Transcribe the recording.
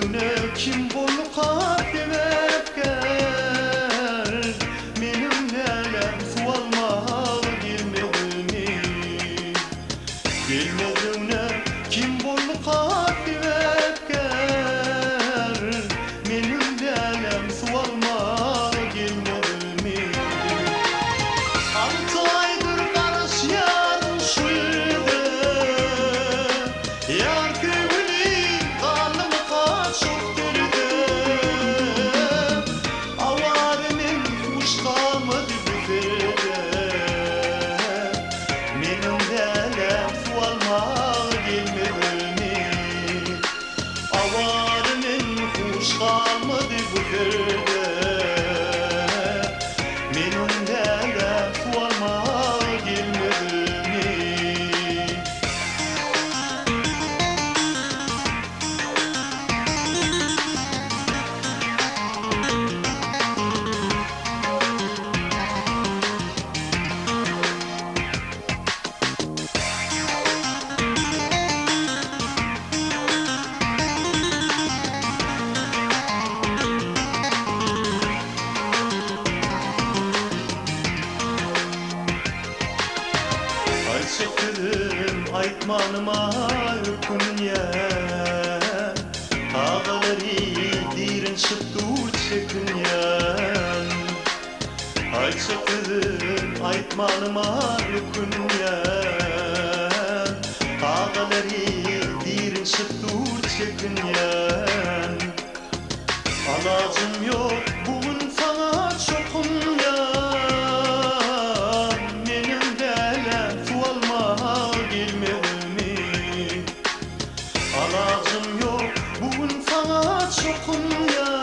Bilmediğine kim bolu kahveker Benim nelem sualmalı bilmediğini Bilmediğine kim bolu kahveker Benim nelem sualmalı bilmediğini 6 aydır karış yarışıydı Yar köyünü kanımı kaçıp durdu Avarimin kuşkamıdı büfede Benim delem su almağı gelmedi Avarimin kuşkamıdı büfede Benim delem su almağı gelmedi Çekirim aytmanıma hükümye Ağaları dirin çıktı çekinyen Ay çekirim aytmanıma hükümye Ağaları dirin çıktı çekinyen Alacım yok bugün sana çokum ya Alacım yok bugün sana çokum ya